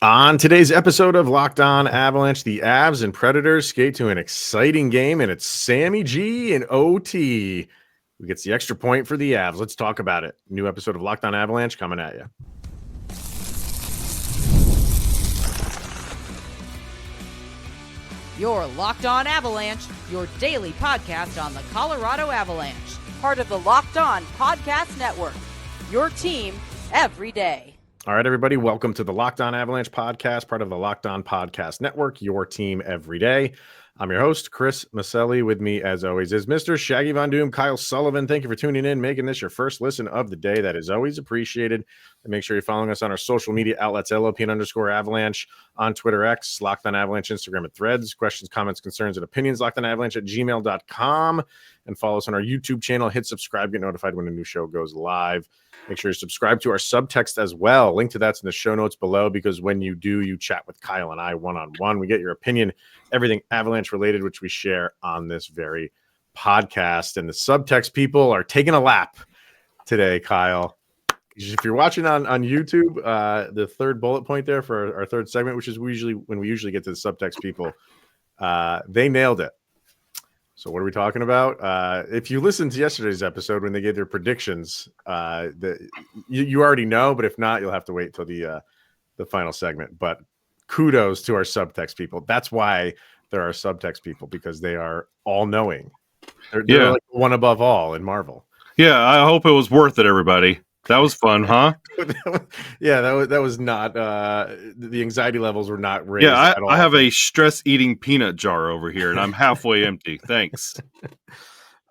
On today's episode of Locked On Avalanche, the Avs and Predators skate to an exciting game, and it's Sammy G and OT who gets the extra point for the Avs. Let's talk about it. New episode of Locked On Avalanche coming at you. You're Locked On Avalanche, your daily podcast on the Colorado Avalanche. Part of the Locked On Podcast Network, your team every day. All right, everybody, welcome to the Locked On Avalanche podcast, part of the Locked On Podcast Network, your team every day. I'm your host, Chris Maselli. With me, as always, is Mr. Shaggy Von Doom, Kyle Sullivan. Thank you for tuning in, making this your first listen of the day. That is always appreciated. And make sure you're following us on our social media outlets, LOPN_Avalanche on Twitter X, Locked On Avalanche, Instagram, and Threads. Questions, comments, concerns, and opinions, LockedOnAvalanche@gmail.com. And follow us on our YouTube channel. Hit subscribe, get notified when a new show goes live. Make sure you subscribe to our Subtext as well. Link to that's in the show notes below, because when you do, you chat with Kyle and I one-on-one. We get your opinion, everything Avalanche related, which we share on this very podcast. And the Subtext people are taking a lap today, Kyle. If you're watching on YouTube, the third bullet point there for our third segment, which is when we usually get to the Subtext people, they nailed it. So what are we talking about? If you listened to yesterday's episode when they gave their predictions, you already know, but if not, you'll have to wait till the final segment. But kudos to our Subtext people. That's why there are Subtext people, because they are all-knowing. They're like one above all in Marvel. Yeah, I hope it was worth it, everybody. That was fun, huh? Yeah, that was not the anxiety levels were not raised. Yeah, at all. I have a stress-eating peanut jar over here, and I'm halfway empty. Thanks.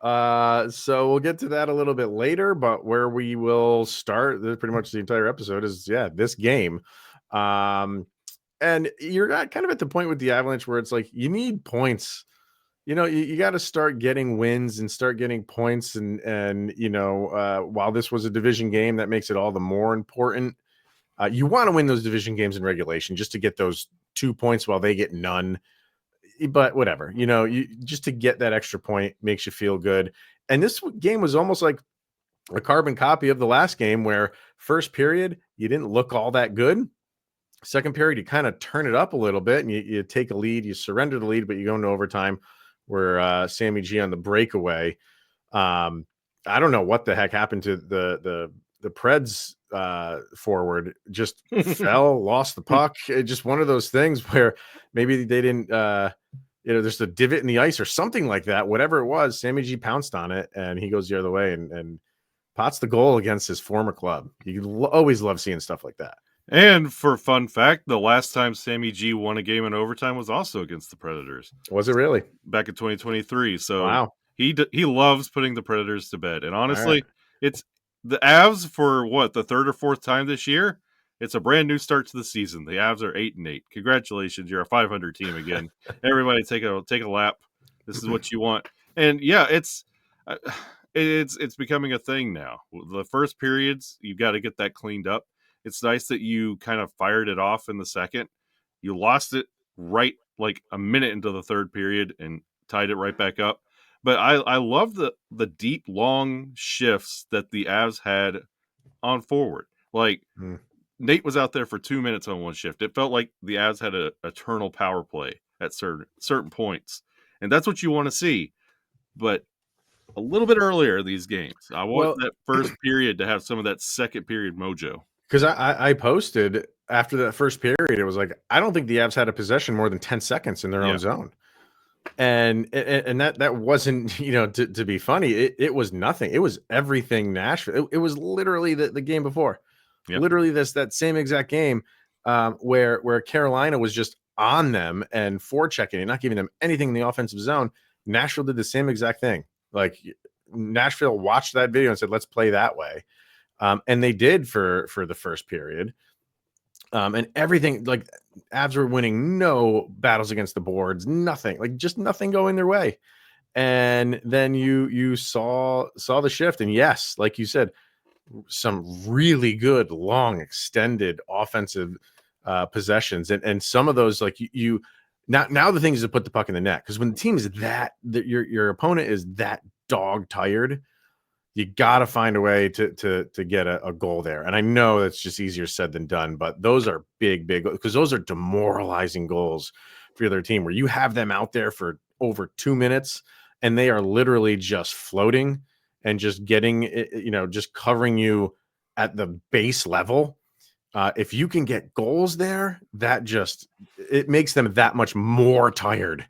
So we'll get to that a little bit later, but where we will start pretty much the entire episode is this game. And you're kind of at the point with the Avalanche where it's like you need points. You know, you got to start getting wins and start getting points. And while this was a division game, that makes it all the more important. You want to win those division games in regulation just to get those 2 points while they get none. But whatever, you just to get that extra point makes you feel good. And this game was almost like a carbon copy of the last game, where first period, you didn't look all that good. Second period, you kind of turn it up a little bit and you take a lead, you surrender the lead, but you go into overtime where Sammy G on the breakaway. I don't know what the heck happened to the Preds forward, just fell, lost the puck. Just one of those things where maybe they didn't, there's a divot in the ice or something like that. Whatever it was, Sammy G pounced on it and he goes the other way and pots the goal against his former club. You always love seeing stuff like that. And for fun fact, the last time Sammy G won a game in overtime was also against the Predators. Was it really? Back in 2023. So wow. He loves putting the Predators to bed. And honestly, It's the Avs for the third or fourth time this year. It's a brand new start to the season. The Avs are 8-8. Congratulations, you're a 500 team again. Everybody take a lap. This is what you want. And yeah, it's becoming a thing now. The first periods, you got to get that cleaned up. It's nice that you kind of fired it off in the second. You lost it right like a minute into the third period and tied it right back up. But I love the deep, long shifts that the Avs had on forward. Like, Nate was out there for 2 minutes on one shift. It felt like the Avs had an eternal power play at certain points. And that's what you want to see. But a little bit earlier these games, I want that first period to have some of that second period mojo. Because I posted after that first period, it was like, I don't think the Avs had a possession more than 10 seconds in their own zone. And that wasn't, to be funny. It was nothing. It was everything Nashville. It was literally the game before. Yep. Literally that same exact game where Carolina was just on them and forechecking and not giving them anything in the offensive zone. Nashville did the same exact thing. Like, Nashville watched that video and said, let's play that way. And they did for the first period. And everything, like, Avs were winning no battles against the boards, nothing, like just nothing going their way. And then you saw the shift. And yes, like you said, some really good, long, extended offensive possessions. And some of those, like now the thing is to put the puck in the net. Because when the team is your opponent is that dog tired, you got to find a way to get a goal there. And I know that's just easier said than done, but those are big, because those are demoralizing goals for your other team where you have them out there for over 2 minutes and they are literally just floating and just getting, just covering you at the base level. If you can get goals there, it makes them that much more tired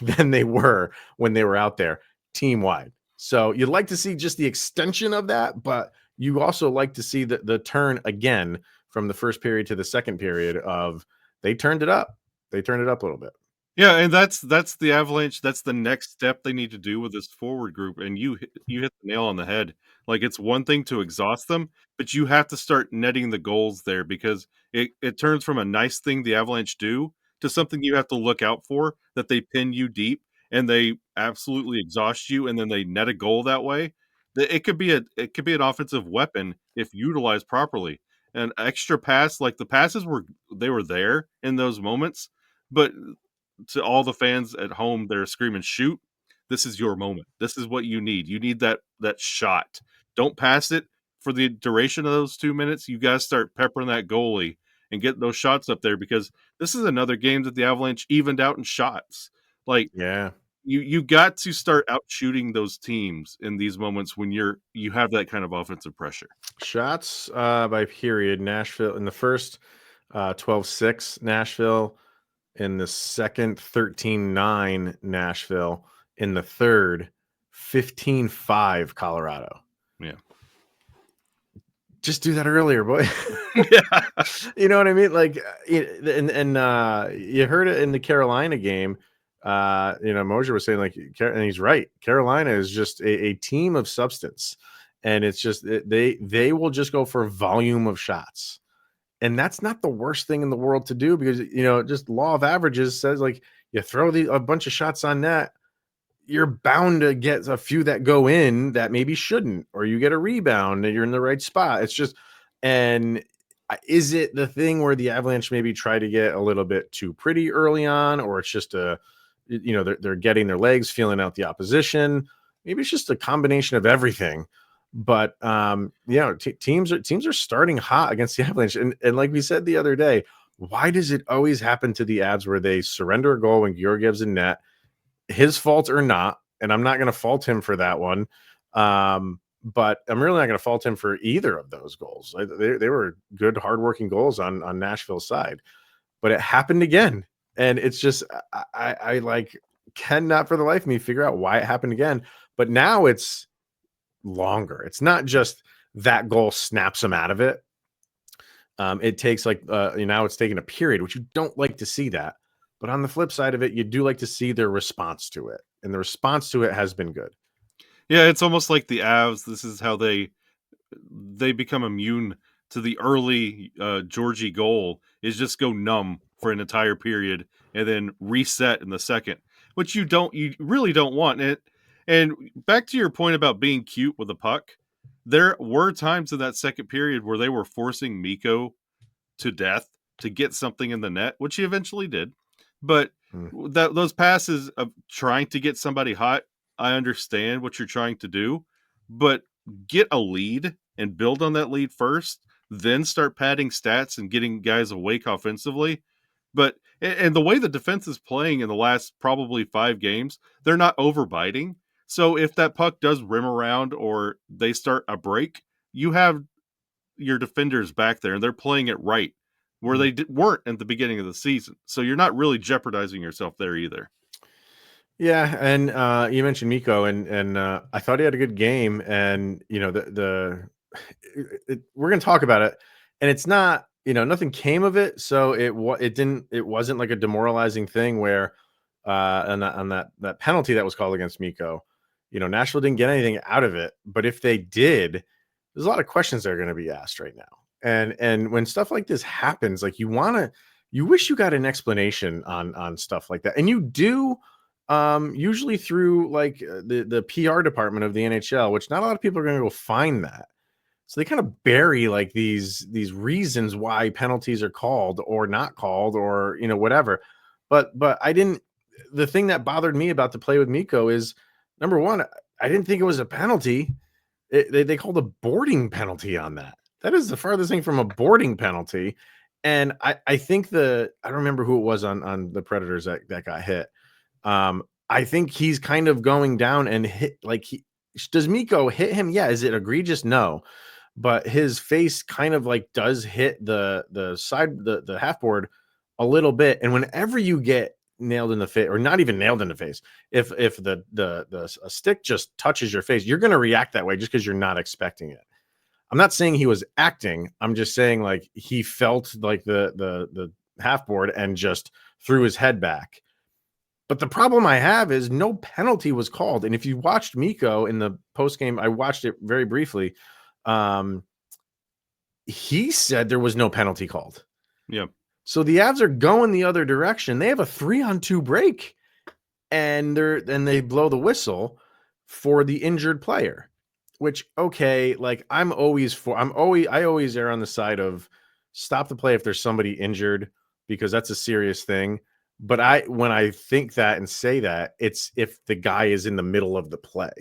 than they were when they were out there team wide. So you'd like to see just the extension of that, but you also like to see the turn again from the first period to the second period of they turned it up. They turned it up a little bit. Yeah, and that's the Avalanche. That's the next step they need to do with this forward group. And you hit the nail on the head. Like, it's one thing to exhaust them, but you have to start netting the goals there because it turns from a nice thing the Avalanche do to something you have to look out for, that they pin you deep and they absolutely exhaust you, and then they net a goal that way. It could be an offensive weapon if utilized properly. An extra pass, like the passes were there in those moments, but to all the fans at home, they're screaming, "Shoot. This is your moment. This is what you need. You need that shot. Don't pass it for the duration of those 2 minutes. You guys start peppering that goalie and get those shots up there, because this is another game that the Avalanche evened out in shots. Like, Yeah. you got to start out shooting those teams in these moments when you have that kind of offensive pressure. Shots by period. Nashville in the first 12-6 Nashville. In the second, 13-9 Nashville. In the third, 15-5 Colorado. Yeah. Just do that earlier, boy. Yeah. You know what I mean? Like, and you heard it in the Carolina game. Mosier was saying, like, and he's right. Carolina is just a team of substance, and it's just they will just go for volume of shots. And that's not the worst thing in the world to do, because, just law of averages says, like, you throw a bunch of shots on net, you're bound to get a few that go in that maybe shouldn't, or you get a rebound and you're in the right spot. It's just, and is it the thing where the Avalanche maybe try to get a little bit too pretty early on, or it's just they're getting their legs, feeling out the opposition? Maybe it's just a combination of everything. But teams are starting hot against the Avalanche, and like we said the other day, why does it always happen to the Avs where they surrender a goal when Georgiev's in net, his fault or not? And I'm not going to fault him for that one, but I'm really not going to fault him for either of those goals. They were good, hardworking goals on Nashville's side, but it happened again, and it's just I like cannot for the life of me figure out why it happened again. But now it's longer. It's not just that goal snaps them out of it. It takes now it's taking a period, which you don't like to see that. But on the flip side of it, you do like to see their response to it. And the response to it has been good. Yeah, it's almost like the Avs. This is how they become immune to the early Georgie goal, is just go numb for an entire period and then reset in the second, which you really don't want it. And back to your point about being cute with the puck, there were times in that second period where they were forcing Mikko to death to get something in the net, which he eventually did. But those passes of trying to get somebody hot, I understand what you're trying to do, but get a lead and build on that lead first, then start padding stats and getting guys awake offensively. But and the way the defense is playing in the last probably 5 games, they're not overbiting. So if that puck does rim around or they start a break, you have your defenders back there and they're playing it right, where they weren't at the beginning of the season. So you're not really jeopardizing yourself there either. Yeah, and you mentioned Mikko, and I thought he had a good game, and we're going to talk about it, and it's not, nothing came of it, so it wasn't like a demoralizing thing where on that penalty that was called against Mikko, Nashville didn't get anything out of it, but if they did, there's a lot of questions that are going to be asked right now. And when stuff like this happens, like you wish you got an explanation on stuff like that. And you do, usually through like the PR department of the NHL, which not a lot of people are going to go find that. So they kind of bury like these reasons why penalties are called or not called, or, whatever. But the thing that bothered me about the play with Mikko is, number one, I didn't think it was a penalty. They called a boarding penalty on that. That is the farthest thing from a boarding penalty. And I think I don't remember who it was on the Predators that got hit. I think he's kind of going down and hit, like, does Mikko hit him? Yeah. Is it egregious? No. But his face kind of like does hit the side, the half board a little bit. And whenever you get nailed in the face, or not even nailed in the face, if the a stick just touches your face, you're going to react that way just because you're not expecting it. I'm not saying he was acting. I'm just saying, like, he felt like the half board and just threw his head back. But the problem I have is no penalty was called. And if you watched Mikko in the post game, I watched it very briefly. He said there was no penalty called. Yeah. So the Avs are going the other direction. They have a 3-on-2 break, and they blow the whistle for the injured player. Which, okay, like, I always err on the side of stop the play if there's somebody injured, because that's a serious thing. But when I think that and say that, it's if the guy is in the middle of the play.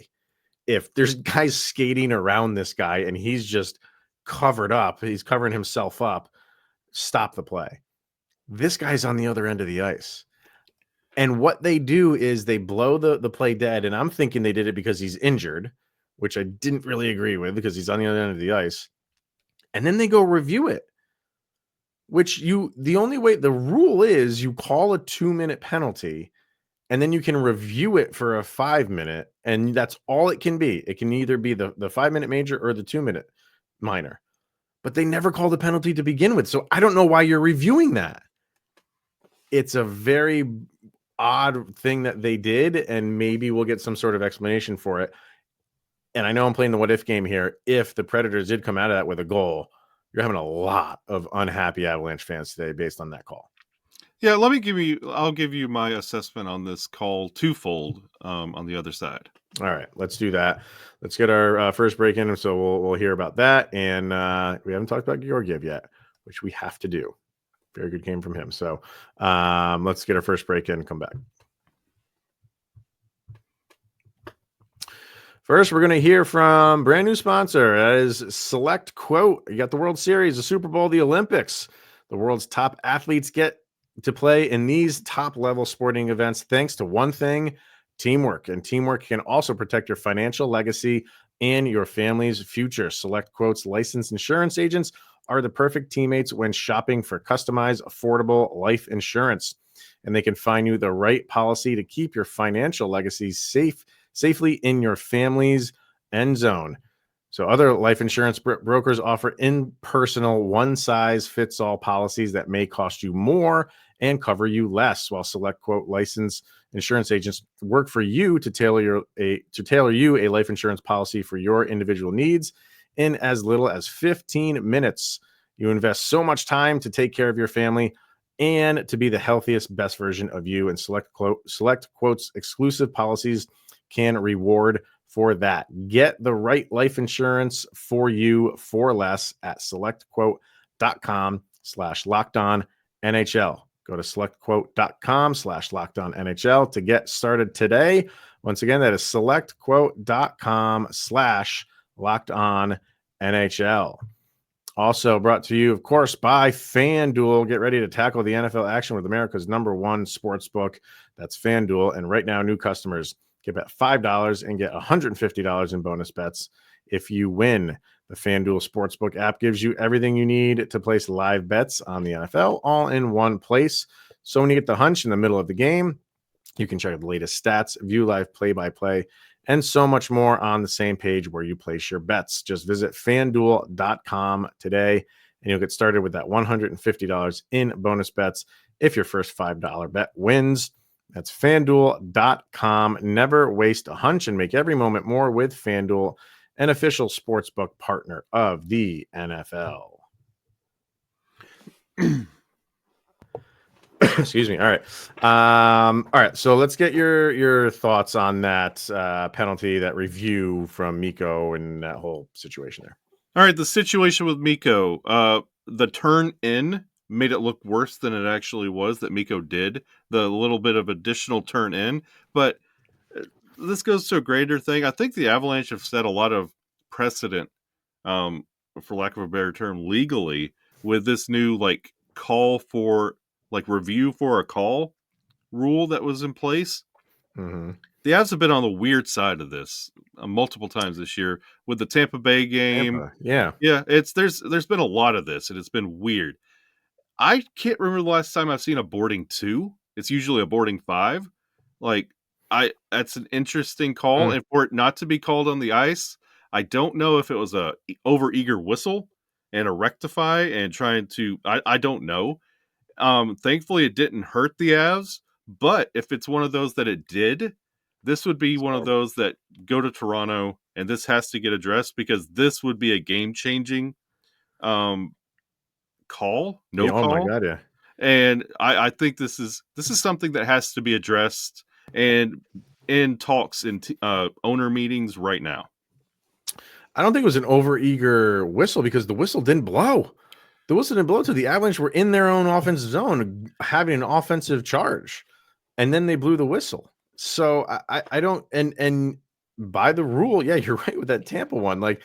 If there's guys skating around this guy and he's just covered up, he's covering himself up, stop the play. This guy's on the other end of the ice. And what they do is they blow the play dead. And I'm thinking they did it because he's injured, which I didn't really agree with, because he's on the other end of the ice. And then they go review it, the rule is you call a 2-minute penalty, and then you can review it for a 5-minute, and that's all it can be. It can either be the 5-minute major or the 2-minute minor. But they never called the penalty to begin with. So I don't know why you're reviewing that. It's a very odd thing that they did, and maybe we'll get some sort of explanation for it. And I know I'm playing the what if game here. If the Predators did come out of that with a goal, you're having a lot of unhappy Avalanche fans today based on that call. Yeah, I'll give you my assessment on this call twofold on the other side. All right, let's do that. Let's get our first break in, so we'll hear about that. And we haven't talked about Georgiev yet, which we have to do. Very good game from him. So let's get our first break in and come back. First, we're going to hear from brand new sponsor. That is Select Quote. You got the World Series, the Super Bowl, the Olympics. The world's top athletes get to play in these top-level sporting events thanks to one thing, teamwork. And teamwork can also protect your financial legacy and your family's future. Select Quote's licensed insurance agents are the perfect teammates when shopping for customized, affordable life insurance. And they can find you the right policy to keep your financial legacy safely in your family's end zone. So other life insurance brokers offer impersonal, one-size-fits-all policies that may cost you more and cover you less, while Select Quote licensed insurance agents work for you to tailor you a life insurance policy for your individual needs in as little as 15 minutes. You invest so much time to take care of your family and to be the healthiest, best version of you. And Select Quote's exclusive policies can reward for that. Get the right life insurance for you for less at selectquote.com/lockedonnhl. Go to selectquote.com/lockedonnhl to get started today. Once again, that is selectquote.com/lockedonnhl. Also brought to you, of course, by FanDuel. Get ready to tackle the NFL action with America's #1 sportsbook. That's FanDuel. And right now, new customers get bet $5 and get $150 in bonus bets if you win. The FanDuel Sportsbook app gives you everything you need to place live bets on the NFL all in one place. So when you get the hunch in the middle of the game, you can check the latest stats, view live play-by-play, and so much more on the same page where you place your bets. Just visit FanDuel.com today, and you'll get started with that $150 in bonus bets if your first $5 bet wins. That's FanDuel.com. Never waste a hunch and make every moment more with FanDuel, an official sportsbook partner of the NFL. Excuse me. All right. All right. So let's get your thoughts on that penalty, that review from Mikko and that whole situation there. All right. The situation with Mikko, the turn in made it look worse than it actually was that Mikko did, the little bit of additional turn in. But this goes to a greater thing. I think the Avalanche have set a lot of precedent, for lack of a better term, legally with this new like call for like review for a call rule that was in place. Mm-hmm. The Avs have been on the weird side of this multiple times this year with the Tampa Bay game. Tampa. Yeah. Yeah, there's been a lot of this, and it's been weird. I can't remember the last time I've seen a boarding 2. It's usually a boarding 5. Like that's an interesting call, and for it not to be called on the ice, I don't know if it was a overeager whistle and a rectify and trying to. I don't know. Thankfully, it didn't hurt the Avs, but if it's one of those that it did, this would be one of those that go to Toronto, and this has to get addressed because this would be a game-changing call, Oh my call. God, yeah. And I think this is something that has to be addressed and in talks in owner meetings right now. I don't think it was an overeager whistle because the whistle didn't blow. The whistle didn't blow till the Avalanche were in their own offensive zone having an offensive charge, and then they blew the whistle. So I don't and by the rule, yeah, you're right with that Tampa one. Like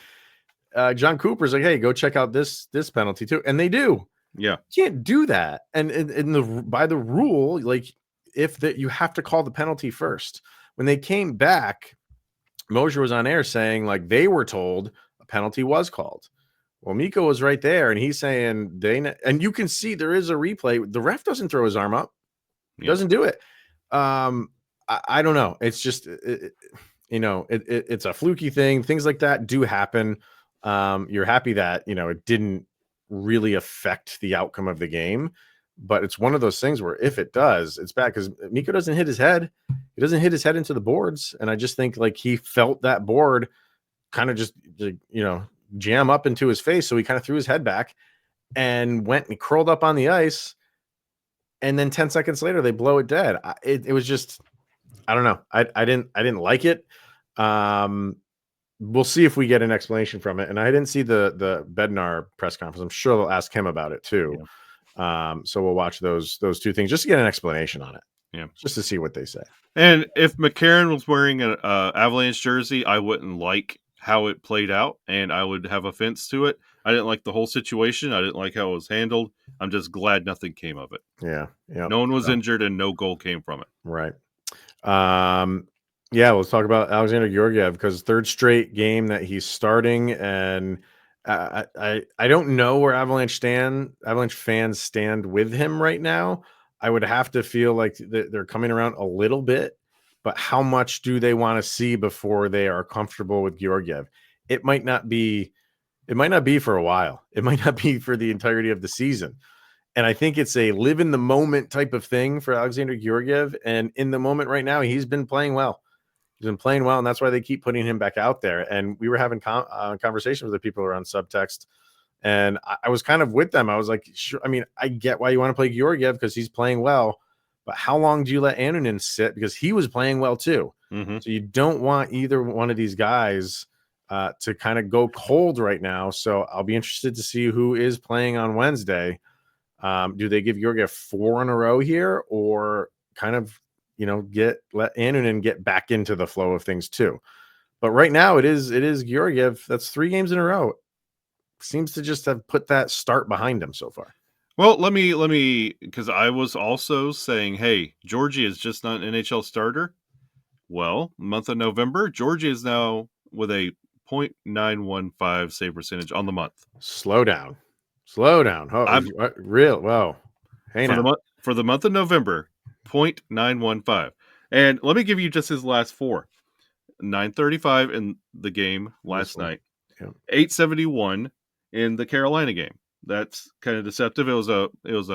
John Cooper's like, hey, go check out this penalty too, and they do. Yeah, you can't do that. And by the rule, like if that you have to call the penalty first. When they came back, Mosier was on air saying like they were told a penalty was called. Well, Mikko was right there, and he's saying and you can see there is a replay. The ref doesn't throw his arm up, doesn't do it. I don't know. It's just it's a fluky thing. Things like that do happen. You're happy that it didn't really affect the outcome of the game, but it's one of those things where if it does, it's bad because Mikko doesn't hit his head. He doesn't hit his head into the boards, and I just think like he felt that board kind of just jam up into his face, so he kind of threw his head back and went and curled up on the ice, and then 10 seconds later they blow it dead. It was just, I don't know. I didn't like it. We'll see if we get an explanation from it. And I didn't see the Bednar press conference. I'm sure they'll ask him about it too. Yeah. So we'll watch those two things just to get an explanation on it. Yeah, just to see what they say. And if McCarron was wearing an Avalanche jersey, I wouldn't like how it played out, and I would have offense to it. I didn't like the whole situation. I didn't like how it was handled. I'm just glad nothing came of it. Yeah. No one was injured, and no goal came from it. Right. Yeah, let's talk about Alexander Georgiev because third straight game that he's starting, and I don't know where Avalanche fans stand with him right now. I would have to feel like they're coming around a little bit, but how much do they want to see before they are comfortable with Georgiev? It might not be for a while. It might not be for the entirety of the season. And I think it's a live in the moment type of thing for Alexander Georgiev. And in the moment right now, he's been playing well. He's been playing well, and that's why they keep putting him back out there. And we were having conversations with the people who are on Subtext, and I was kind of with them. I was like, sure. I mean, I get why you want to play Georgiev because he's playing well, but how long do you let Annunen sit? Because he was playing well too. Mm-hmm. So you don't want either one of these guys to kind of go cold right now. So I'll be interested to see who is playing on Wednesday. Do they give Georgiev 4 in a row here, or kind of let Annunen get back into the flow of things too? But right now it is Georgiev. That's 3 games in a row. Seems to just have put that start behind him so far. Well, let me because I was also saying, hey, Georgie is just not an NHL starter. Well, month of November, Georgie is now with a .915 save percentage on the month. Slow down. Oh, real. Whoa. Hey, for the month of November, .915. And let me give you just his last 4. 935 in the game last night. Yeah. 871 in the Carolina game. That's kind of deceptive. It was a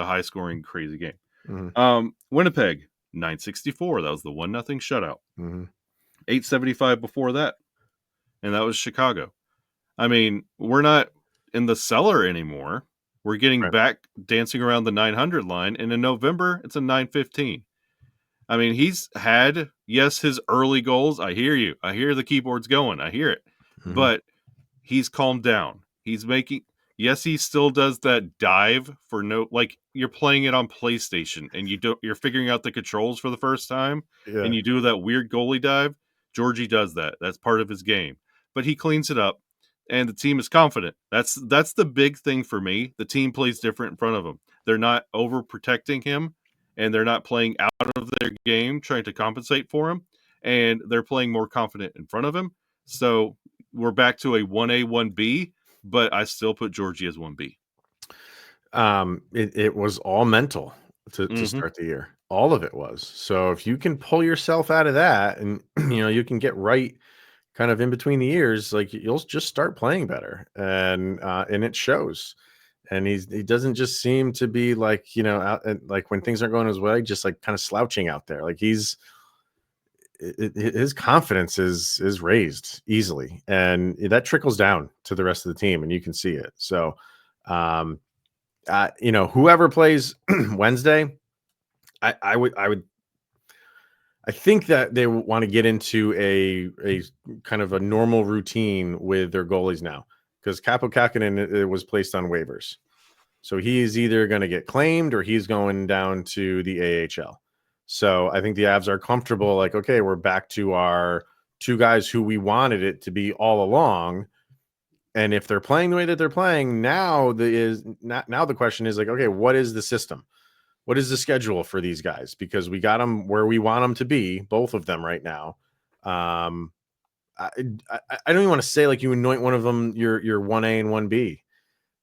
high scoring, crazy game. Mm-hmm. Winnipeg, 964. That was the 1-0 shutout. Mm-hmm. 875 before that. And that was Chicago. I mean, we're not in the cellar anymore. We're getting back dancing around the 900 line. And in November, it's a 915. I mean, he's had, yes, his early goals. I hear you. I hear the keyboards going. I hear it. Mm-hmm. But he's calmed down. He's making, yes, he still does that dive for like you're playing it on PlayStation and you're figuring out the controls for the first time and you do that weird goalie dive. Georgie does that. That's part of his game. But he cleans it up. and the team is confident. That's the big thing for me. The team plays different in front of him. They're not overprotecting him, and they're not playing out of their game trying to compensate for him, and they're playing more confident in front of him. So we're back to a 1A, 1B, but I still put Georgie as 1B. It was all mental to start the year. All of it was. So if you can pull yourself out of that and you can get right kind of in between the ears, like you'll just start playing better. And it shows. And he doesn't just seem to be like, out, like when things aren't going his way, just like kind of slouching out there. Like his confidence is raised easily, and that trickles down to the rest of the team, and you can see it. So, whoever plays Wednesday, I think that they want to get into a kind of a normal routine with their goalies now, because Capo Kakinen was placed on waivers. So he's either going to get claimed or he's going down to the AHL. So I think the Avs are comfortable, like, okay, we're back to our two guys who we wanted it to be all along. And if they're playing the way that they're playing now, the question is like, okay, what is the system? What is the schedule for these guys? Because we got them where we want them to be, both of them right now. I don't even want to say like you anoint one of them your 1A and 1B.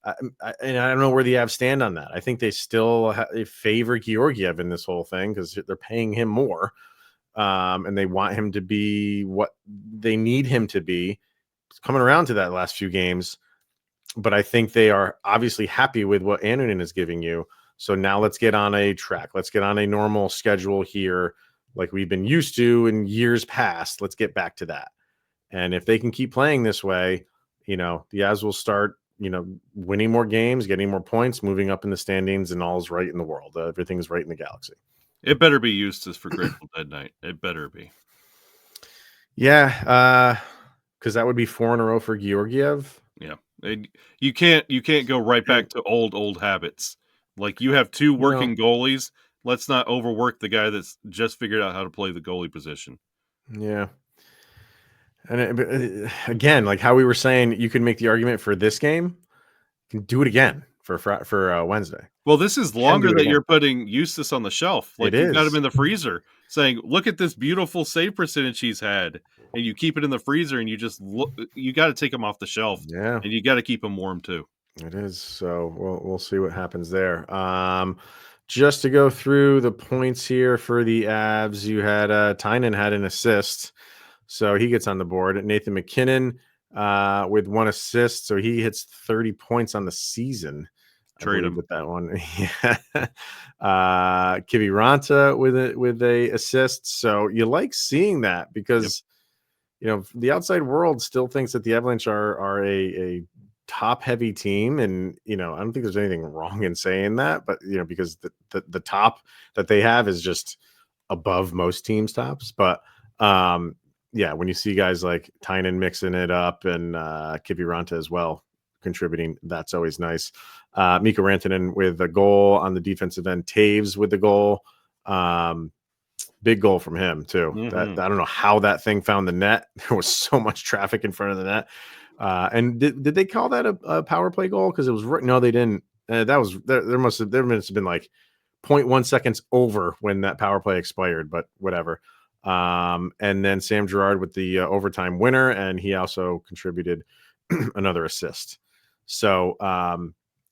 And I don't know where the Avs stand on that. I think they still favor Georgiev in this whole thing because they're paying him more, and they want him to be what they need him to be. It's coming around to that last few games, but I think they are obviously happy with what Annunen is giving you. So now let's get on a track. Let's get on a normal schedule here, like we've been used to in years past. Let's get back to that. And if they can keep playing this way, the Avs will start winning more games, getting more points, moving up in the standings, and all's right in the world. Everything's right in the galaxy. It better be Eustace for Grateful Dead night. It better be. Yeah, because that would be 4 in a row for Georgiev. Yeah, you can't go right back to old habits. Like you have two working goalies. Let's not overwork the guy that's just figured out how to play the goalie position. Yeah. And again, like how we were saying, you can make the argument for this game. You can do it again for Wednesday. Well, this is longer that you're putting Eustace on the shelf. Like you've got him in the freezer, saying, "Look at this beautiful save percentage he's had," and you keep it in the freezer, and you just look. You got to take him off the shelf, and you got to keep him warm too. It is. So we'll see what happens there. Just to go through the points here for the Avs, you had Tynan had an assist. So he gets on the board. Nathan McKinnon with 1 assist. So he hits 30 points on the season. Trade him with that one. Kivi Ranta with a assist. So you like seeing that because, the outside world still thinks that the Avalanche are a top heavy team. And, I don't think there's anything wrong in saying that, but, because the top that they have is just above most teams' tops. But, yeah, when you see guys like Tynan mixing it up and Kivi Ranta as well contributing, that's always nice. Mikko Rantanen with a goal on the defensive end. Taves with the goal. Big goal from him, too. That I don't know how that thing found the net. There was so much traffic in front of the net. And did they call that a power play goal? Because it was no, they didn't. That was there must have been like 0.1 seconds over when that power play expired, but whatever. And then Sam Girard with the overtime winner, and he also contributed another assist. So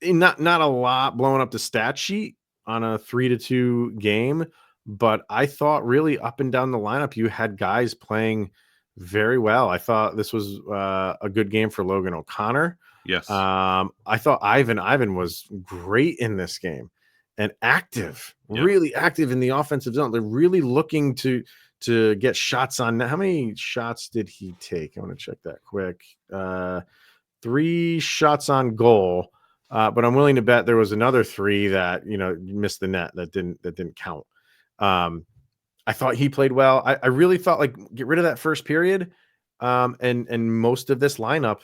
not a lot blowing up the stat sheet on a 3-2 game, but I thought really up and down the lineup you had guys playing very well. I thought this was a good game for Logan O'Connor. Yes. I thought Ivan was great in this game and active, really active in the offensive zone. They're really looking to get shots on. How many shots did he take? I want to check that quick. 3 shots on goal, but I'm willing to bet there was another 3 that missed the net that didn't count. I thought he played well. I really thought like get rid of that first period, and most of this lineup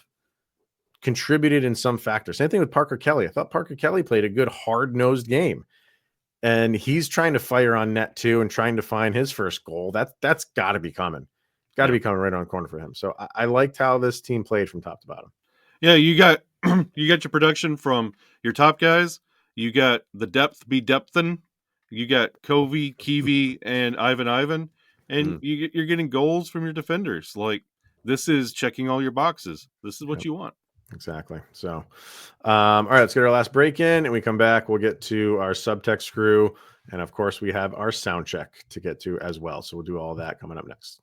contributed in some factor. Same thing with Parker Kelly. I thought Parker Kelly played a good hard-nosed game. And he's trying to fire on net too and trying to find his first goal. That's got to be coming. Got to be coming right on the corner for him. So I liked how this team played from top to bottom. Yeah, you got you got your production from your top guys. You got the depth be depthin. You got Covey, Kiwi, and Ivan, and you're getting goals from your defenders. Like, this is checking all your boxes. This is what you want. Exactly. So, all right, let's get our last break in, and we come back. We'll get to our subtext crew, and of course, we have our sound check to get to as well. So we'll do all that coming up next.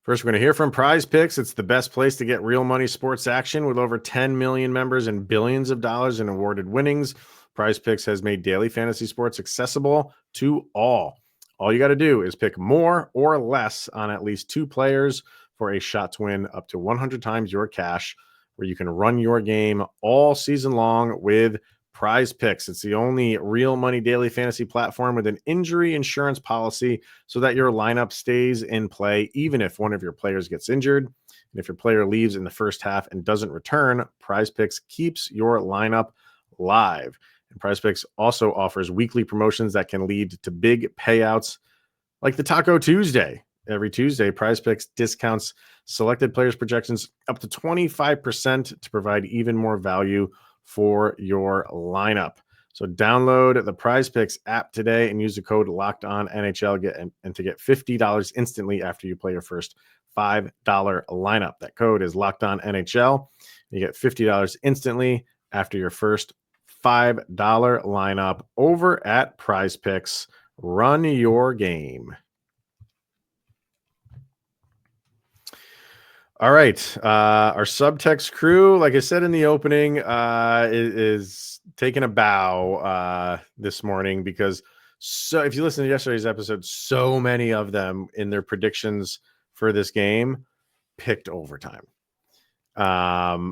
First, we're going to hear from Prize Picks. It's the best place to get real money sports action with over 10 million members and billions of dollars in awarded winnings. Prize Picks has made daily fantasy sports accessible to all. All you got to do is pick more or less on at least 2 players for a shot to win up to 100 times your cash, where you can run your game all season long with Prize Picks. It's the only real money daily fantasy platform with an injury insurance policy so that your lineup stays in play even if one of your players gets injured. And if your player leaves in the first half and doesn't return, Prize Picks keeps your lineup live. And Prize Picks also offers weekly promotions that can lead to big payouts like the Taco Tuesday. Every Tuesday, Prize Picks discounts selected players' projections up to 25% to provide even more value for your lineup. So download the Prize Picks app today and use the code LOCKEDONNHL and to get $50 instantly after you play your first $5 lineup. That code is LOCKEDONNHL. You get $50 instantly after your first $5 lineup over at Prize Picks. Run your game. All right. Our subtext crew, like I said in the opening, is taking a bow this morning because if you listen to yesterday's episode, so many of them in their predictions for this game picked overtime.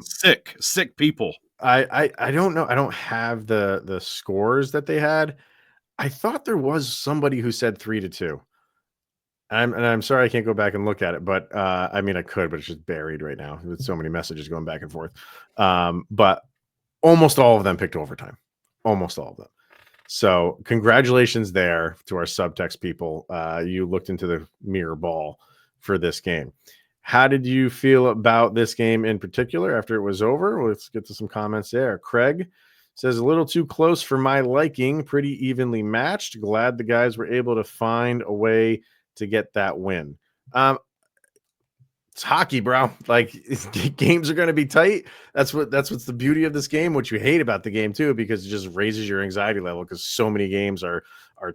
Sick people. I don't know. I don't have the scores that they had. I thought there was somebody who said 3-2. I'm sorry I can't go back and look at it, but I mean I could, but it's just buried right now with so many messages going back and forth. But almost all of them picked overtime. Almost all of them. So congratulations there to our subtext people. You looked into the mirror ball for this game. How did you feel about this game in particular after it was over? Well, let's get to some comments there. Craig says, a little too close for my liking, pretty evenly matched. Glad the guys were able to find a way to get that win. It's hockey, bro. Like, games are going to be tight. That's what's the beauty of this game, what you hate about the game too, because it just raises your anxiety level because so many games are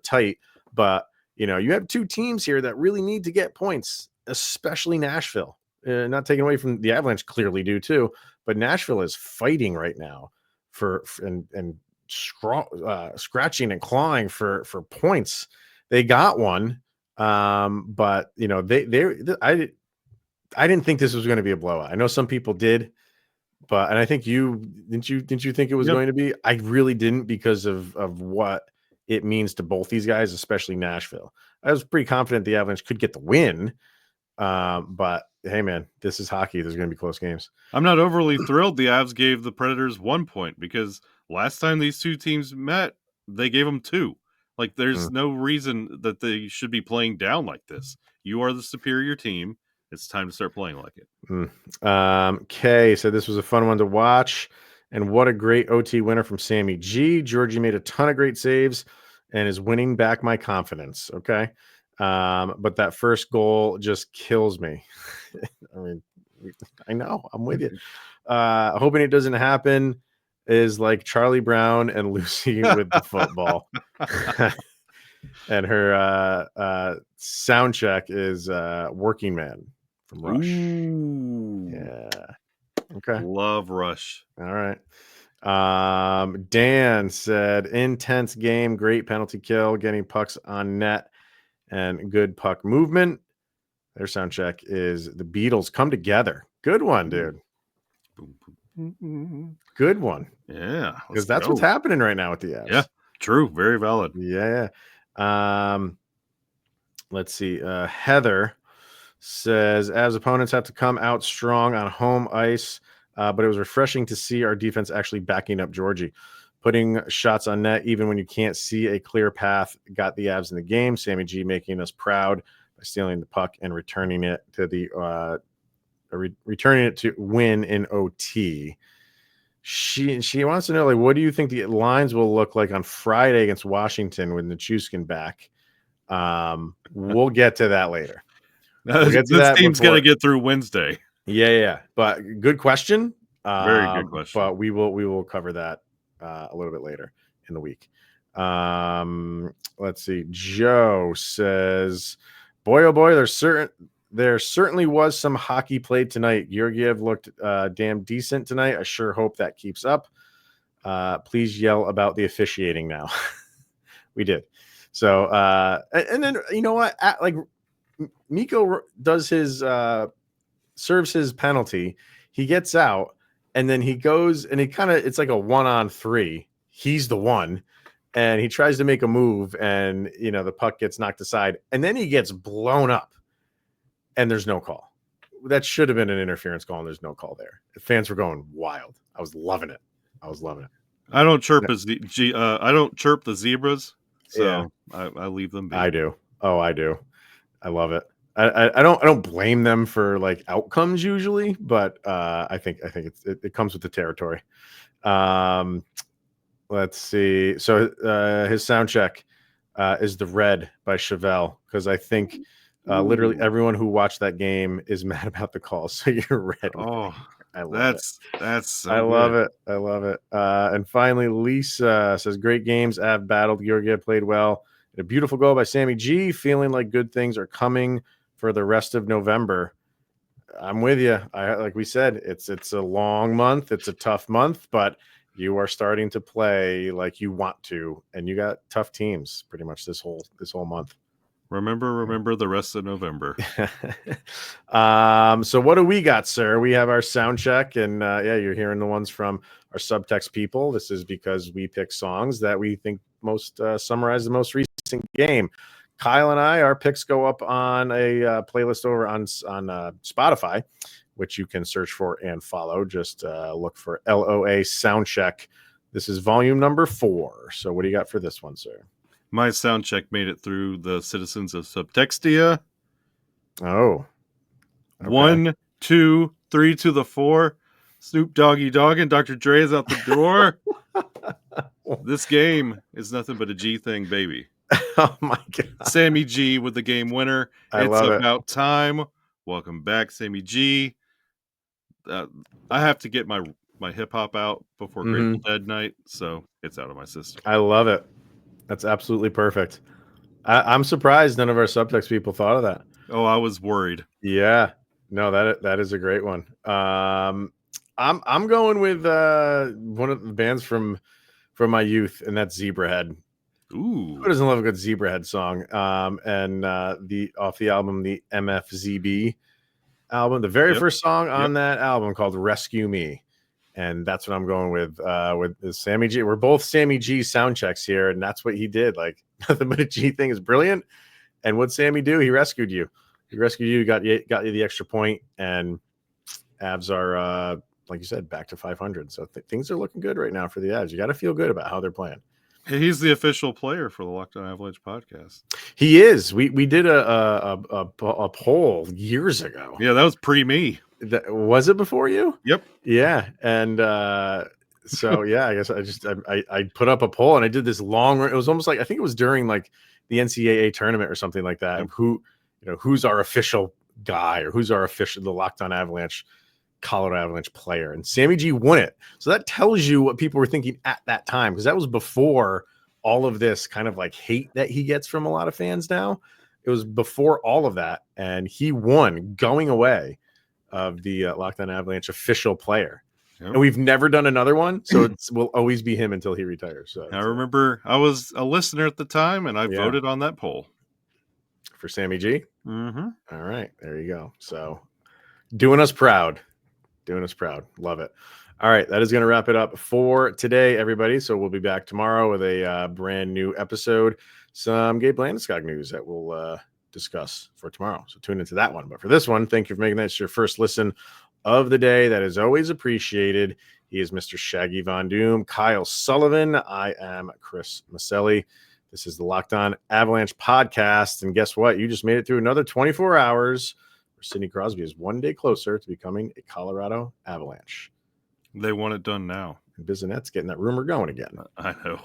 tight. But you know, you have 2 teams here that really need to get points, especially Nashville. Not taking away from the Avalanche, clearly do too, but Nashville is fighting right now and scratching and clawing for points. They got one. But you know, I didn't think this was going to be a blowout. I know some people did, and I think didn't you think it was going to be? I really didn't, because of what it means to both these guys, especially Nashville. I was pretty confident the Avalanche could get the win. But hey man, this is hockey. There's going to be close games. I'm not overly thrilled the Avs gave the Predators 1 point, because last time these 2 teams met, they gave them 2. Like, there's no reason that they should be playing down like this. You are the superior team. It's time to start playing like it. Kay said this was a fun one to watch, and what a great OT winner from Sammy G. Georgie made a ton of great saves and is winning back my confidence. Okay. But that first goal just kills me. I mean, I know, I'm with you. Hoping it doesn't happen is like Charlie Brown and Lucy with the football. And her sound check is Working Man from Rush. Ooh. Yeah. Okay. Love Rush. All right. Dan said, intense game, great penalty kill, getting pucks on net, and good puck movement. Their sound check is the Beatles come together. Good one, dude. Good one. Yeah. Because that's what's happening right now with the Avs. Yeah. True. Very valid. Yeah. Let's see. Heather says, as opponents have to come out strong on home ice, but it was refreshing to see our defense actually backing up Georgie. Putting shots on net, even when you can't see a clear path, got the Avs in the game. Sammy G making us proud by stealing the puck and returning it to the returning it to win in OT. She wants to know, like, what do you think the lines will look like on Friday against Washington with Nichushkin back? We'll get to that later. We'll get to this that team's before- gonna get through Wednesday. Yeah. But good question. Very good question. But we will cover that a little bit later in the week. Let's see. Joe says, boy, oh boy, there certainly was some hockey played tonight. Georgiev looked damn decent tonight. I sure hope that keeps up. Please yell about the officiating now. We did. So, and then, you know what? Like, Mikko does his serves his penalty. He gets out, and then he goes, and it's like a 1-on-3. He's the one, and he tries to make a move, and the puck gets knocked aside, and then he gets blown up, and there's no call. That should have been an interference call, and there's no call there. The fans were going wild. I was loving it. I don't chirp I don't chirp the zebras, so yeah. I leave them be. I do. Oh, I do. I love it. I don't blame them for like outcomes usually, but I think it comes with the territory. Let's see. So his sound check is The Red by Chevelle, because I think literally everyone who watched that game is mad about the call. So you're red. Oh, I love that's so I love it. I love it. And finally, Lisa says, great games. Av battled. Georgiev played well. A beautiful goal by Sammy G. Feeling like good things are coming for the rest of November. I'm with you. Like we said, it's a long month. It's a tough month, but you are starting to play like you want to, and you got tough teams pretty much this whole month. Remember the rest of November. So what do we got, sir? We have our sound check, and you're hearing the ones from our Subtext people. This is because we pick songs that we think most summarize the most recent game. Kyle and our picks go up on a playlist over on Spotify, which you can search for and follow. Just look for LOA Soundcheck. This is volume number 4. So what do you got for this one, sir? My sound check made it through the citizens of Subtextia. Oh. Okay. 1, 2, 3 to the 4. Snoop Doggy Dogg and Dr. Dre is out the door. This game is nothing but a G Thang, baby. Oh my God. Sammy G with the game winner. It's about time. Welcome back, Sammy G. I have to get my hip hop out before Grateful Dead night, so it's out of my system. I love it. That's absolutely perfect. I'm surprised none of our Subtext people thought of that. Oh, I was worried. Yeah. No, that is a great one. I'm going with one of the bands from my youth, and that's Zebrahead. Ooh, who doesn't love a good Zebrahead song? And off the album, the MFZB album, the very first song on that album called "Rescue Me," and that's what I'm going with Sammy G. We're both Sammy G sound checks here, and that's what he did. Like, nothing but a G thing is brilliant. And what'd Sammy do? He rescued you. Got you the extra point, and Avs are like you said, back to 500. So things are looking good right now for the Avs. You got to feel good about how they're playing. He's the official player for the Locked On Avalanche podcast. He is. We did a poll years ago. Yeah, that was pre-me. Was it before you? Yep. Yeah, and so yeah, I guess I put up a poll, and I did this long. It was almost like, I think it was during like the NCAA tournament or something like that. Yep. Who's our official guy, or who's our official the Locked On Avalanche Colorado Avalanche player, and Sammy G won it. So that tells you what people were thinking at that time, because that was before all of this kind of like hate that he gets from a lot of fans now. It was before all of that, and he won going away of the Locked On Avalanche official player. Yep. And we've never done another one, so it will always be him until he retires. So I remember I was a listener at the time, and I voted on that poll for Sammy G. Mm-hmm. All right, there you go. So doing us proud. Love it. All right, that is going to wrap it up for today, everybody. So we'll be back tomorrow with a brand new episode, some Gabe Landeskog news that we'll discuss for tomorrow. So tune into that one. But for this one, thank you for making this your first listen of the day. That is always appreciated. He is Mr. Shaggy Von Doom, Kyle Sullivan. I am Chris Maselli. This is the Locked On Avalanche podcast. And guess what? You just made it through another 24 hours. Sidney Crosby is one day closer to becoming a Colorado Avalanche. They want it done now. And Bissonnette's getting that rumor going again. I know.